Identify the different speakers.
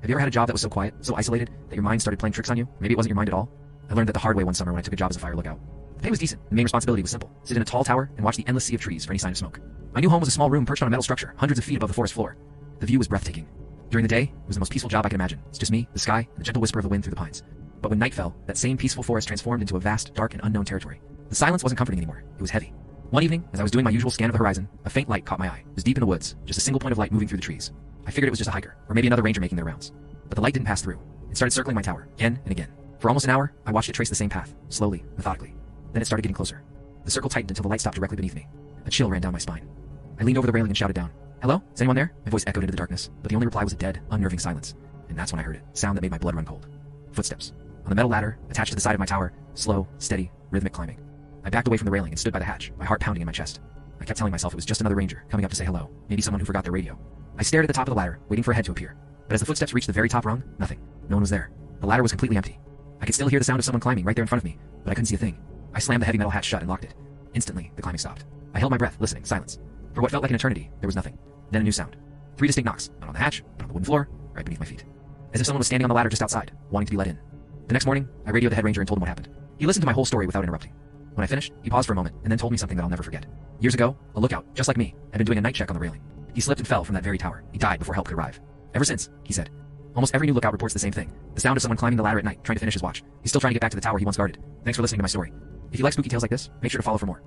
Speaker 1: Have you ever had a job that was so quiet, so isolated, that your mind started playing tricks on you? Maybe it wasn't your mind at all. I learned that the hard way one summer when I took a job as a fire lookout. The pay was decent. The main responsibility was simple: sit in a tall tower and watch the endless sea of trees for any sign of smoke. My new home was a small room perched on a metal structure, hundreds of feet above the forest floor. The view was breathtaking. During the day, it was the most peaceful job I could imagine. It's just me, the sky, and the gentle whisper of the wind through the pines. But when night fell, that same peaceful forest transformed into a vast, dark, and unknown territory. The silence wasn't comforting anymore. It was heavy. One evening, as I was doing my usual scan of the horizon, a faint light caught my eye. It was deep in the woods, just a single point of light moving through the trees. I figured it was just a hiker, or maybe another ranger making their rounds. But the light didn't pass through. It started circling my tower, again and again. For almost an hour, I watched it trace the same path, slowly, methodically. Then it started getting closer. The circle tightened until the light stopped directly beneath me. A chill ran down my spine. I leaned over the railing and shouted down, "Hello? Is anyone there?" My voice echoed into the darkness, but the only reply was a dead, unnerving silence. And that's when I heard it, a sound that made my blood run cold. Footsteps. On the metal ladder, attached to the side of my tower, slow, steady, rhythmic climbing. I backed away from the railing and stood by the hatch, my heart pounding in my chest. I kept telling myself it was just another ranger, coming up to say hello, maybe someone who forgot their radio. I stared at the top of the ladder, waiting for a head to appear. But as the footsteps reached the very top rung, nothing. No one was there. The ladder was completely empty. I could still hear the sound of someone climbing right there in front of me, but I couldn't see a thing. I slammed the heavy metal hatch shut and locked it. Instantly, the climbing stopped. I held my breath, listening, silence. For what felt like an eternity, there was nothing. Then a new sound. 3 distinct knocks, not on the hatch, but on the wooden floor, right beneath my feet. As if someone was standing on the ladder just outside, wanting to be let in. The next morning, I radioed the head ranger and told him what happened. He listened to my whole story without interrupting. When I finished, he paused for a moment and then told me something that I'll never forget. Years ago, a lookout, just like me, had been doing a night check on the railing. He slipped and fell from that very tower. He died before help could arrive. Ever since, he said, almost every new lookout reports the same thing. The sound of someone climbing the ladder at night, trying to finish his watch. He's still trying to get back to the tower he once guarded. Thanks for listening to my story. If you like spooky tales like this, make sure to follow for more.